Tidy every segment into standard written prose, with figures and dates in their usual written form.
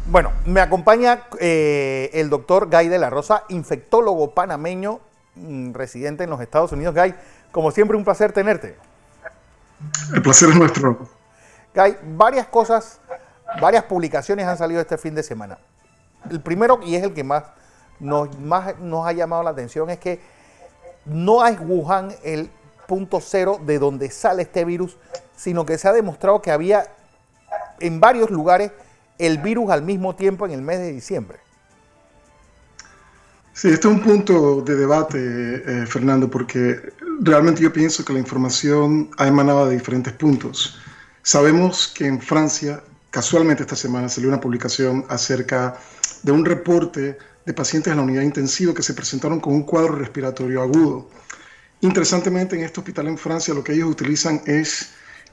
Bueno, me acompaña el doctor Guy de la Rosa, infectólogo panameño, residente en los Estados Unidos. Guy, como siempre, un placer tenerte. El placer es nuestro. Guy, varias cosas, varias publicaciones han salido este fin de semana. El primero, y es el que más nos ha llamado la atención, es que no es Wuhan el punto cero de donde sale este virus, sino que se ha demostrado que había en varios lugares el virus al mismo tiempo en el mes de diciembre. Sí, este es un punto de debate, Fernando, porque realmente yo pienso que la información ha emanado de diferentes puntos. Sabemos que en Francia, casualmente esta semana, salió una publicación acerca de un reporte de pacientes en la unidad intensiva que se presentaron con un cuadro respiratorio agudo. Interesantemente, en este hospital en Francia lo que ellos utilizan es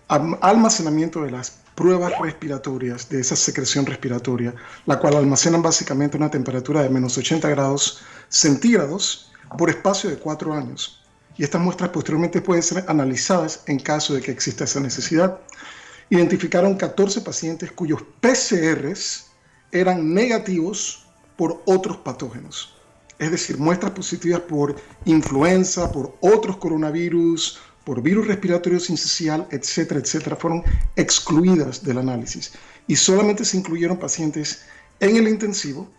almacenamiento de las pruebas respiratorias, de esa secreción respiratoria, la cual almacenan básicamente a una temperatura de menos 80 grados centígrados por espacio de 4 años. Y estas muestras posteriormente pueden ser analizadas en caso de que exista esa necesidad. Identificaron 14 pacientes cuyos PCRs eran negativos por otros patógenos. Es decir, muestras positivas por influenza, por otros coronavirus, por virus respiratorio sincicial, etcétera, etcétera, fueron excluidas del análisis. Y solamente se incluyeron pacientes en el intensivo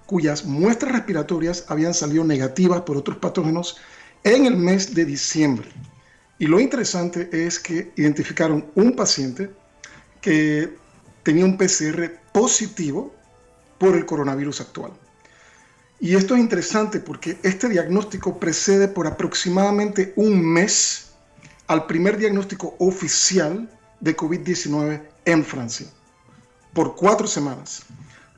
cuyas muestras respiratorias habían salido negativas por otros patógenos en el mes de diciembre. Y lo interesante es que identificaron un paciente que tenía un PCR positivo por el coronavirus actual. Y esto es interesante porque este diagnóstico precede por aproximadamente un mes al primer diagnóstico oficial de COVID-19 en Francia, por 4 semanas,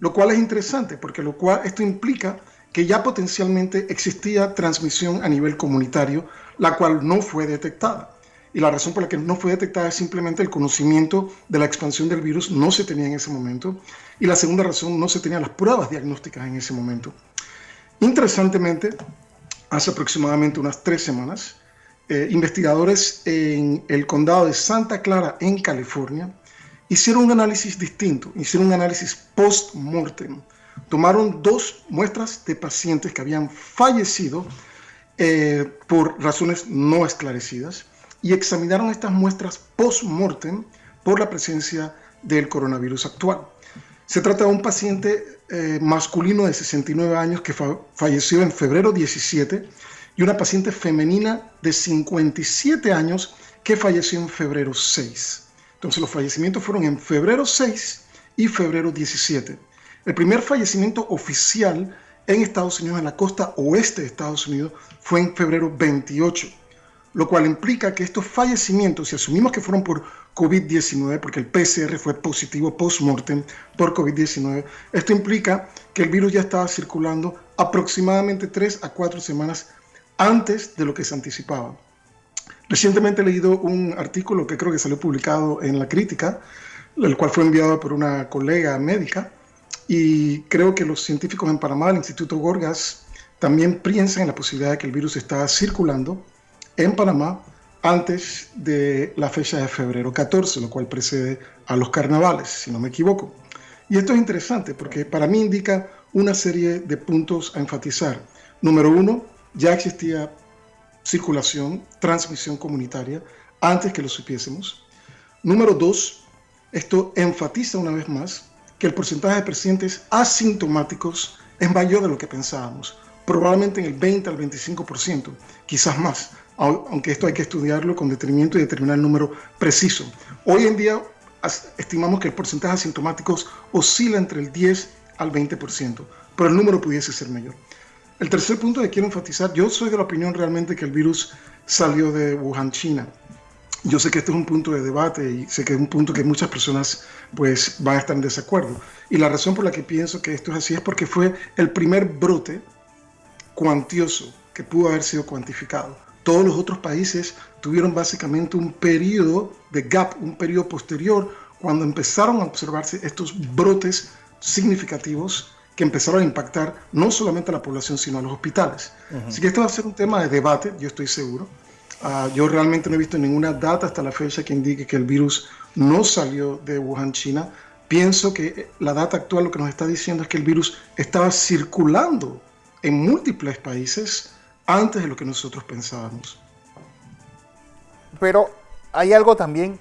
lo cual es interesante porque esto implica que ya potencialmente existía transmisión a nivel comunitario, la cual no fue detectada. Y la razón por la que no fue detectada es simplemente el conocimiento de la expansión del virus no se tenía en ese momento. Y la segunda razón, no se tenían las pruebas diagnósticas en ese momento. Interesantemente, hace aproximadamente unas 3 semanas, investigadores en el condado de Santa Clara, en California, hicieron un análisis distinto, hicieron un análisis post-mortem. Tomaron 2 muestras de pacientes que habían fallecido por razones no esclarecidas y examinaron estas muestras post-mortem por la presencia del coronavirus actual. Se trata de un paciente masculino de 69 años que falleció en febrero 17 y una paciente femenina de 57 años que falleció en febrero 6. Entonces los fallecimientos fueron en febrero 6 y febrero 17. El primer fallecimiento oficial en Estados Unidos, en la costa oeste de Estados Unidos, fue en febrero 28, lo cual implica que estos fallecimientos, si asumimos que fueron por COVID-19, porque el PCR fue positivo post-mortem por COVID-19, esto implica que el virus ya estaba circulando aproximadamente 3 a 4 semanas antes de lo que se anticipaba. Recientemente he leído un artículo que creo que salió publicado en La Crítica, el cual fue enviado por una colega médica, y creo que los científicos en Panamá, el Instituto Gorgas, también piensan en la posibilidad de que el virus está circulando en Panamá antes de la fecha de febrero 14, lo cual precede a los carnavales, si no me equivoco. Y esto es interesante porque para mí indica una serie de puntos a enfatizar. Número 1, ya existía circulación, transmisión comunitaria antes que lo supiésemos. Número 2, esto enfatiza una vez más que el porcentaje de pacientes asintomáticos es mayor de lo que pensábamos, probablemente en el 20 al 25%, quizás más, aunque esto hay que estudiarlo con detenimiento y determinar el número preciso. Hoy en día estimamos que el porcentaje de asintomáticos oscila entre el 10 al 20%, pero el número pudiese ser mayor. El tercer punto que quiero enfatizar, yo soy de la opinión realmente que el virus salió de Wuhan, China. Yo sé que este es un punto de debate y sé que es un punto que muchas personas pues van a estar en desacuerdo. Y la razón por la que pienso que esto es así es porque fue el primer brote cuantioso que pudo haber sido cuantificado. Todos los otros países tuvieron básicamente un periodo de gap, un periodo posterior, cuando empezaron a observarse estos brotes significativos que empezaron a impactar no solamente a la población, sino a los hospitales. Así que esto va a ser un tema de debate, yo estoy seguro. Yo realmente no he visto ninguna data hasta la fecha que indique que el virus no salió de Wuhan, China, Pienso que la data actual lo que nos está diciendo es que el virus estaba circulando en múltiples países antes de lo que nosotros pensábamos. Pero hay algo también,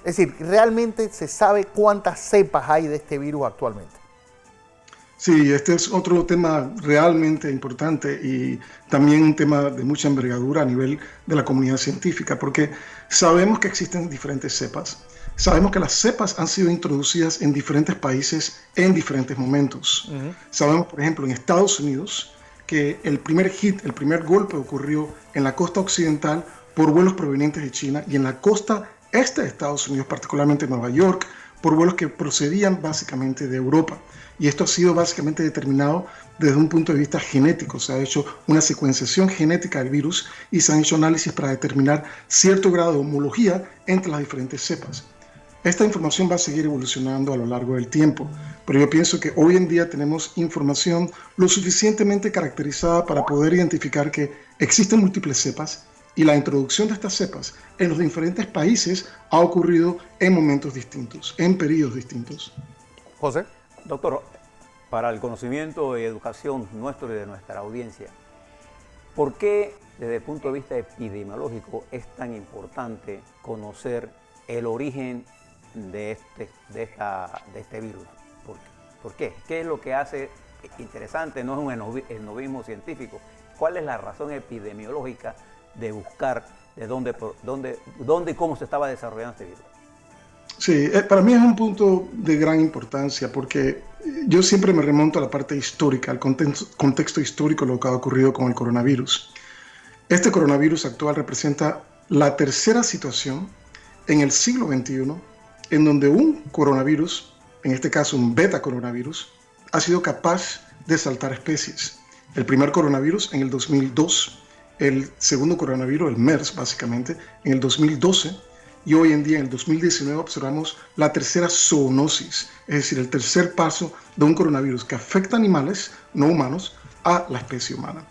es decir, ¿realmente se sabe cuántas cepas hay de este virus actualmente? Sí, este es otro tema realmente importante y también un tema de mucha envergadura a nivel de la comunidad científica, porque sabemos que existen diferentes cepas. Sabemos que las cepas han sido introducidas en diferentes países en diferentes momentos. Sabemos, por ejemplo, en Estados Unidos, que el primer golpe ocurrió en la costa occidental por vuelos provenientes de China y en la costa este de Estados Unidos, particularmente Nueva York, por vuelos que procedían básicamente de Europa. Y esto ha sido básicamente determinado desde un punto de vista genético. Se ha hecho una secuenciación genética del virus y se han hecho análisis para determinar cierto grado de homología entre las diferentes cepas. Esta información va a seguir evolucionando a lo largo del tiempo, pero yo pienso que hoy en día tenemos información lo suficientemente caracterizada para poder identificar que existen múltiples cepas y la introducción de estas cepas en los diferentes países ha ocurrido en momentos distintos, en periodos distintos. José. Doctor, para el conocimiento y educación nuestro y de nuestra audiencia, ¿por qué desde el punto de vista epidemiológico es tan importante conocer el origen de este virus? ¿Por qué? ¿Qué es lo que hace interesante? No es un esnovismo científico. ¿Cuál es la razón epidemiológica de buscar de dónde y cómo se estaba desarrollando este virus? Sí, para mí es un punto de gran importancia porque yo siempre me remonto a la parte histórica, al contexto histórico de lo que ha ocurrido con el coronavirus. Este coronavirus actual representa la tercera situación en el siglo XXI en donde un coronavirus, en este caso un beta coronavirus, ha sido capaz de saltar especies. El primer coronavirus en el 2002, el segundo coronavirus, el MERS básicamente, en el 2012, y hoy en día, en el 2019, observamos la tercera zoonosis, es decir, el tercer paso de un coronavirus que afecta a animales no humanos a la especie humana.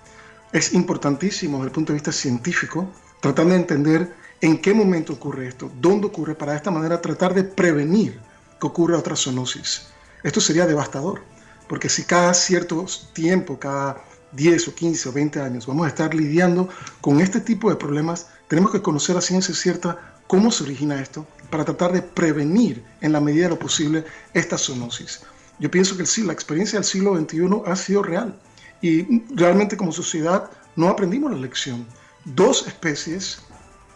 Es importantísimo desde el punto de vista científico tratar de entender en qué momento ocurre esto, dónde ocurre, para de esta manera tratar de prevenir que ocurra otra zoonosis. Esto sería devastador, porque si cada cierto tiempo, cada 10 o 15 o 20 años vamos a estar lidiando con este tipo de problemas, tenemos que conocer a ciencia cierta cómo se origina esto para tratar de prevenir en la medida de lo posible esta zoonosis. Yo pienso que la experiencia del siglo XXI ha sido real y realmente como sociedad no aprendimos la lección. 2 especies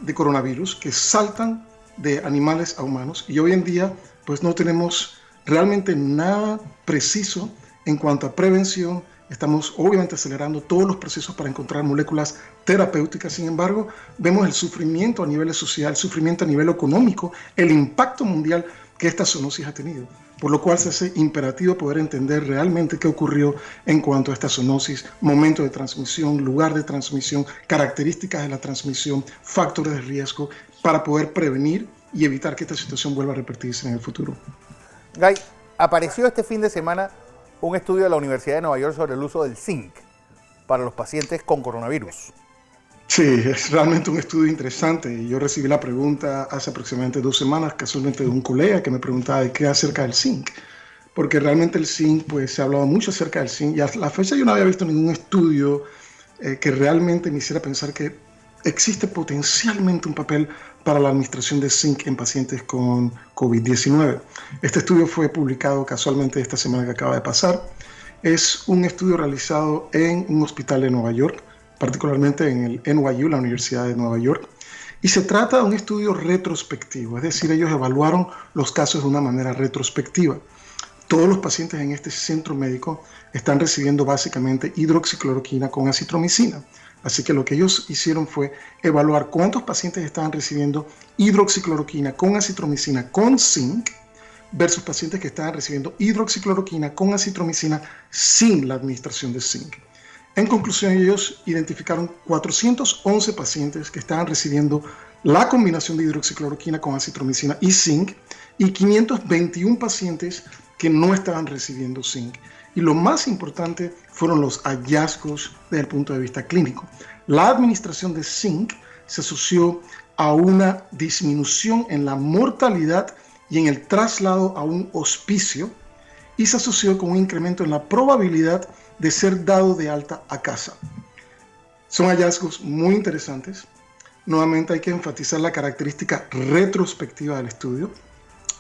de coronavirus que saltan de animales a humanos y hoy en día pues no tenemos realmente nada preciso en cuanto a prevención. Estamos obviamente acelerando todos los procesos para encontrar moléculas terapéuticas. Sin embargo, vemos el sufrimiento a nivel social, el sufrimiento a nivel económico, el impacto mundial que esta zoonosis ha tenido. Por lo cual se hace imperativo poder entender realmente qué ocurrió en cuanto a esta zoonosis, momento de transmisión, lugar de transmisión, características de la transmisión, factores de riesgo, para poder prevenir y evitar que esta situación vuelva a repetirse en el futuro. Guy, apareció este fin de semana un estudio de la Universidad de Nueva York sobre el uso del zinc para los pacientes con coronavirus. Sí, es realmente un estudio interesante. Yo recibí la pregunta hace aproximadamente 2 semanas, casualmente de un colega que me preguntaba de qué acerca del zinc. Porque realmente el zinc, pues se ha hablado mucho acerca del zinc y a la fecha yo no había visto ningún estudio que realmente me hiciera pensar que existe potencialmente un papel para la administración de zinc en pacientes con COVID-19. Este estudio fue publicado casualmente esta semana que acaba de pasar. Es un estudio realizado en un hospital de Nueva York, particularmente en el NYU, la Universidad de Nueva York, y se trata de un estudio retrospectivo, es decir, ellos evaluaron los casos de una manera retrospectiva. Todos los pacientes en este centro médico están recibiendo básicamente hidroxicloroquina con acitromicina. Así que lo que ellos hicieron fue evaluar cuántos pacientes estaban recibiendo hidroxicloroquina con acitromicina con zinc versus pacientes que estaban recibiendo hidroxicloroquina con acitromicina sin la administración de zinc. En conclusión, ellos identificaron 411 pacientes que estaban recibiendo la combinación de hidroxicloroquina con acitromicina y zinc y 521 pacientes que no estaban recibiendo zinc. Y lo más importante fueron los hallazgos desde el punto de vista clínico. La administración de zinc se asoció a una disminución en la mortalidad y en el traslado a un hospicio, y se asoció con un incremento en la probabilidad de ser dado de alta a casa. Son hallazgos muy interesantes. Nuevamente hay que enfatizar la característica retrospectiva del estudio,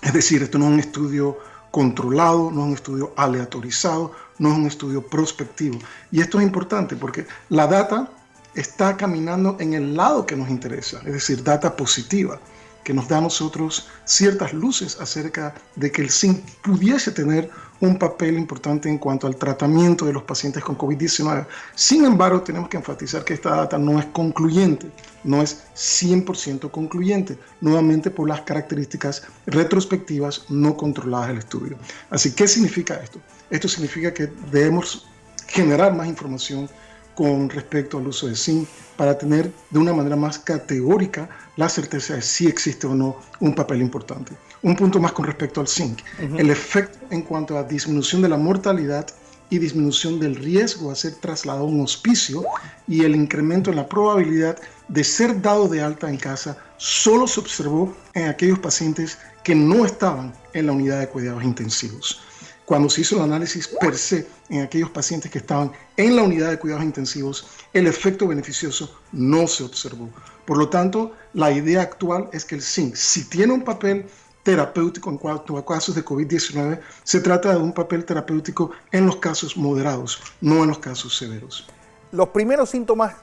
es decir, esto no es un estudio controlado, no es un estudio aleatorizado, no es un estudio prospectivo. Y esto es importante porque la data está caminando en el lado que nos interesa, es decir, data positiva, que nos da a nosotros ciertas luces acerca de que el zinc pudiese tener un papel importante en cuanto al tratamiento de los pacientes con COVID-19. Sin embargo, tenemos que enfatizar que esta data no es concluyente, no es 100% concluyente, nuevamente por las características retrospectivas no controladas del estudio. Así, ¿qué significa esto? Esto significa que debemos generar más información con respecto al uso de zinc para tener de una manera más categórica la certeza de si existe o no un papel importante. Un punto más con respecto al zinc. El efecto en cuanto a disminución de la mortalidad y disminución del riesgo a ser trasladado a un hospicio y el incremento en la probabilidad de ser dado de alta en casa solo se observó en aquellos pacientes que no estaban en la unidad de cuidados intensivos. Cuando se hizo el análisis per se en aquellos pacientes que estaban en la unidad de cuidados intensivos, el efecto beneficioso no se observó. Por lo tanto, la idea actual es que el zinc, si tiene un papel terapéutico en cuanto a casos de COVID-19, se trata de un papel terapéutico en los casos moderados, no en los casos severos. Los primeros síntomas,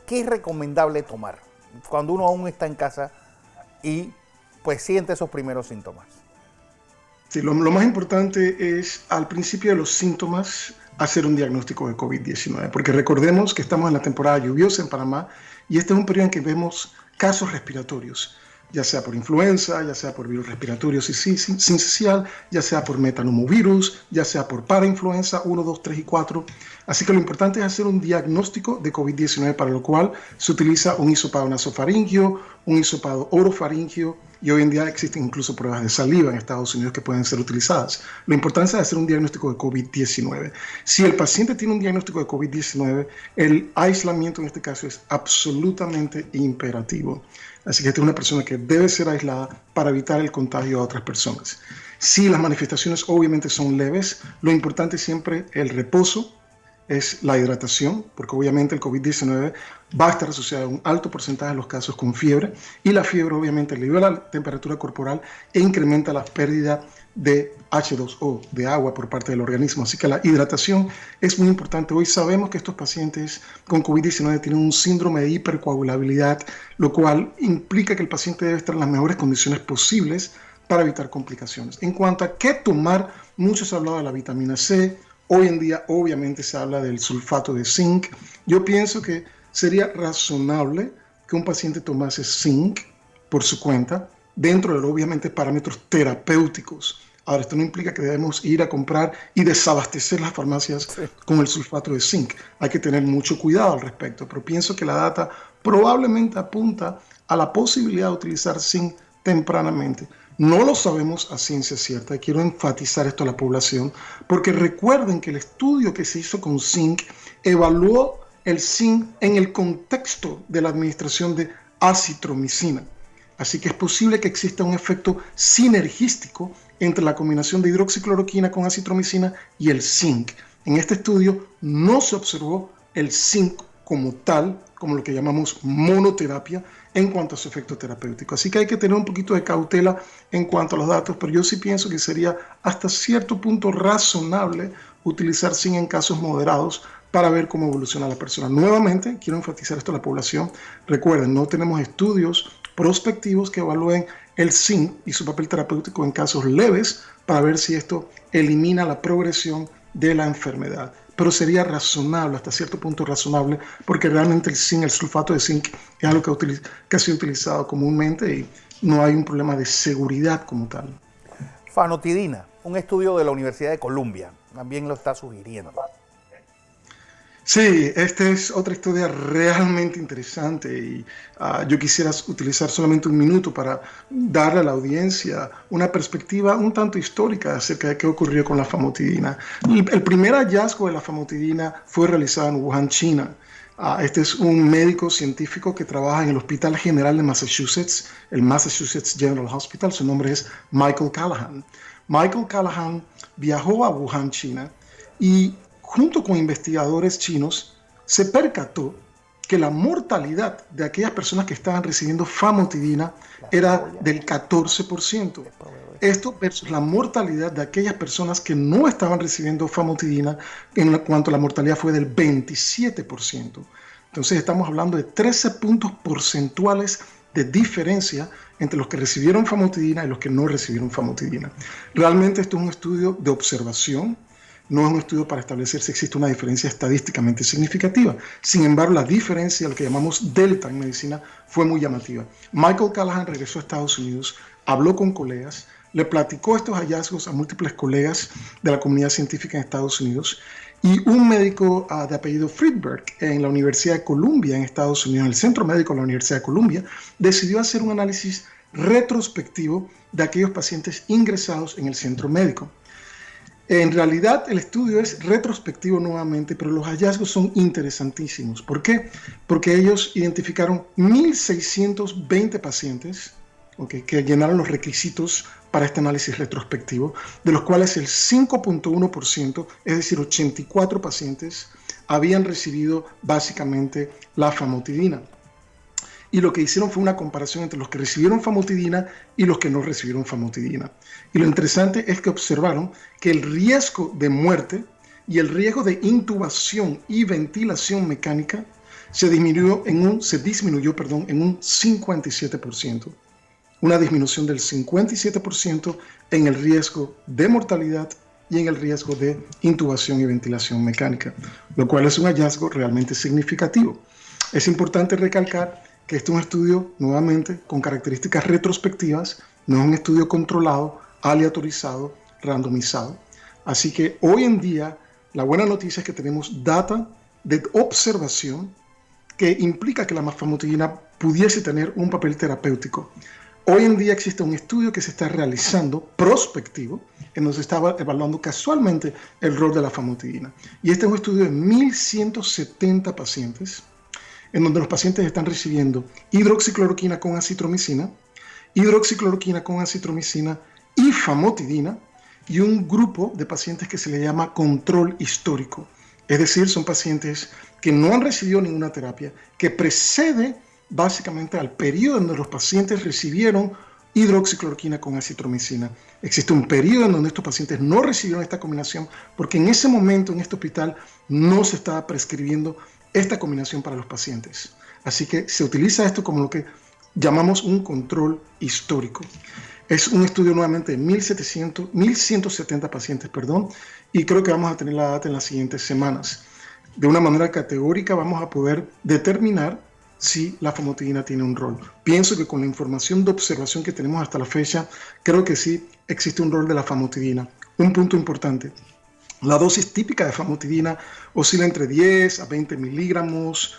¿qué es recomendable tomar cuando uno aún está en casa y pues siente esos primeros síntomas? Sí, lo más importante es al principio de los síntomas hacer un diagnóstico de COVID-19, porque recordemos que estamos en la temporada lluviosa en Panamá y este es un periodo en que vemos casos respiratorios, ya sea por influenza, ya sea por virus respiratorio sincicial, ya sea por metanomovirus, ya sea por parainfluenza 1, 2, 3 y 4. Así que lo importante es hacer un diagnóstico de COVID-19, para lo cual se utiliza un hisopado nasofaringio, un hisopado orofaringio, y hoy en día existen incluso pruebas de saliva en Estados Unidos que pueden ser utilizadas. Lo importante es hacer un diagnóstico de COVID-19. Si el paciente tiene un diagnóstico de COVID-19, el aislamiento en este caso es absolutamente imperativo. Así que esta es una persona que debe ser aislada para evitar el contagio a otras personas. Si las manifestaciones obviamente son leves, lo importante es siempre el reposo, es la hidratación, porque obviamente el COVID-19 va a estar asociado a un alto porcentaje de los casos con fiebre, y la fiebre obviamente eleva la temperatura corporal e incrementa la pérdida de H2O, de agua por parte del organismo. Así que la hidratación es muy importante. Hoy sabemos que estos pacientes con COVID-19 tienen un síndrome de hipercoagulabilidad, lo cual implica que el paciente debe estar en las mejores condiciones posibles para evitar complicaciones. En cuanto a qué tomar, mucho se ha hablado de la vitamina C. Hoy en día obviamente se habla del sulfato de zinc. Yo pienso que sería razonable que un paciente tomase zinc por su cuenta, dentro de obviamente parámetros terapéuticos. Ahora, esto no implica que debemos ir a comprar y desabastecer las farmacias con el sulfato de zinc. Hay que tener mucho cuidado al respecto, pero pienso que la data probablemente apunta a la posibilidad de utilizar zinc tempranamente. No lo sabemos a ciencia cierta, y quiero enfatizar esto a la población, porque recuerden que el estudio que se hizo con zinc evaluó el zinc en el contexto de la administración de acitromicina. Así que es posible que exista un efecto sinergístico entre la combinación de hidroxicloroquina con acitromicina y el zinc. En este estudio no se observó el zinc como tal, como lo que llamamos monoterapia, en cuanto a su efecto terapéutico. Así que hay que tener un poquito de cautela en cuanto a los datos, pero yo sí pienso que sería hasta cierto punto razonable utilizar zinc en casos moderados para ver cómo evoluciona la persona. Nuevamente, quiero enfatizar esto a la población. Recuerden, no tenemos estudios prospectivos que evalúen el zinc y su papel terapéutico en casos leves para ver si esto elimina la progresión de la enfermedad. Pero sería razonable, hasta cierto punto razonable, porque realmente el zinc, el sulfato de zinc, es algo que ha sido utilizado comúnmente y no hay un problema de seguridad como tal. Fanotidina, un estudio de la Universidad de Columbia, también lo está sugiriendo. Sí, esta es otra historia realmente interesante y yo quisiera utilizar solamente un minuto para darle a la audiencia una perspectiva un tanto histórica acerca de qué ocurrió con la famotidina. El primer hallazgo de la famotidina fue realizado en Wuhan, China. Este es un médico científico que trabaja en el Hospital General de Massachusetts, el Massachusetts General Hospital. Su nombre es Michael Callahan. Michael Callahan viajó a Wuhan, China, y junto con investigadores chinos se percató que la mortalidad de aquellas personas que estaban recibiendo famotidina era del 14%. Esto versus la mortalidad de aquellas personas que no estaban recibiendo famotidina, en cuanto a la mortalidad fue del 27%. Entonces estamos hablando de 13 puntos porcentuales de diferencia entre los que recibieron famotidina y los que no recibieron famotidina. Realmente esto es un estudio de observación, no es un estudio para establecer si existe una diferencia estadísticamente significativa. Sin embargo, la diferencia, lo que llamamos delta en medicina, fue muy llamativa. Michael Callahan regresó a Estados Unidos, habló con colegas, le platicó estos hallazgos a múltiples colegas de la comunidad científica en Estados Unidos, y un médico de apellido Friedberg en la Universidad de Columbia en Estados Unidos, en el Centro Médico de la Universidad de Columbia, decidió hacer un análisis retrospectivo de aquellos pacientes ingresados en el centro médico. En realidad el estudio es retrospectivo nuevamente, pero los hallazgos son interesantísimos. ¿Por qué? Porque ellos identificaron 1.620 pacientes, okay, que llenaron los requisitos para este análisis retrospectivo, de los cuales el 5.1%, es decir, 84 pacientes, habían recibido básicamente la famotidina. Y lo que hicieron fue una comparación entre los que recibieron famotidina y los que no recibieron famotidina. Y lo interesante es que observaron que el riesgo de muerte y el riesgo de intubación y ventilación mecánica se disminuyó en un 57%. Una disminución del 57% en el riesgo de mortalidad y en el riesgo de intubación y ventilación mecánica, lo cual es un hallazgo realmente significativo. Es importante recalcar que este es un estudio, nuevamente, con características retrospectivas, no es un estudio controlado, aleatorizado, randomizado. Así que hoy en día, la buena noticia es que tenemos data de observación que implica que la famotidina pudiese tener un papel terapéutico. Hoy en día existe un estudio que se está realizando, prospectivo, en donde se estaba evaluando casualmente el rol de la famotidina. Y este es un estudio de 1.170 pacientes, en donde los pacientes están recibiendo hidroxicloroquina con acitromicina y famotidina, y un grupo de pacientes que se le llama control histórico. Es decir, son pacientes que no han recibido ninguna terapia, que precede básicamente al periodo en donde los pacientes recibieron hidroxicloroquina con acitromicina. Existe un periodo en donde estos pacientes no recibieron esta combinación porque en ese momento en este hospital no se estaba prescribiendo esta combinación para los pacientes. Así que se utiliza esto como lo que llamamos un control histórico. Es un estudio nuevamente de 1.170 pacientes, y creo que vamos a tener la data en las siguientes semanas. De una manera categórica vamos a poder determinar si la famotidina tiene un rol. Pienso que con la información de observación que tenemos hasta la fecha, creo que sí existe un rol de la famotidina. Un punto importante: la dosis típica de famotidina oscila entre 10 a 20 miligramos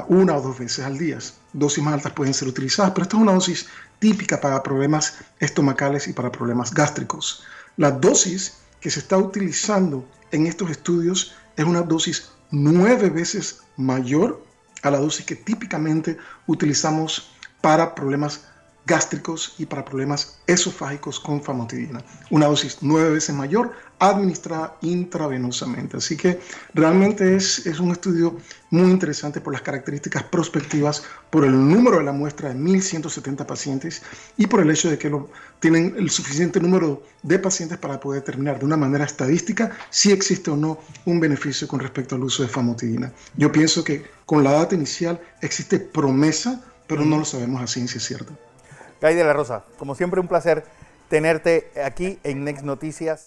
una o dos veces al día. Dosis más altas pueden ser utilizadas, pero esta es una dosis típica para problemas estomacales y para problemas gástricos. La dosis que se está utilizando en estos estudios es una dosis 9 veces mayor a la dosis que típicamente utilizamos para problemas gástricos y para problemas esofágicos con famotidina. Una dosis 9 veces mayor administrada intravenosamente. Así que realmente es un estudio muy interesante por las características prospectivas, por el número de la muestra de 1.170 pacientes y por el hecho de que tienen el suficiente número de pacientes para poder determinar de una manera estadística si existe o no un beneficio con respecto al uso de famotidina. Yo pienso que con la data inicial existe promesa, pero no lo sabemos a ciencia cierta. Guy de la Rosa, como siempre un placer tenerte aquí en Next Noticias.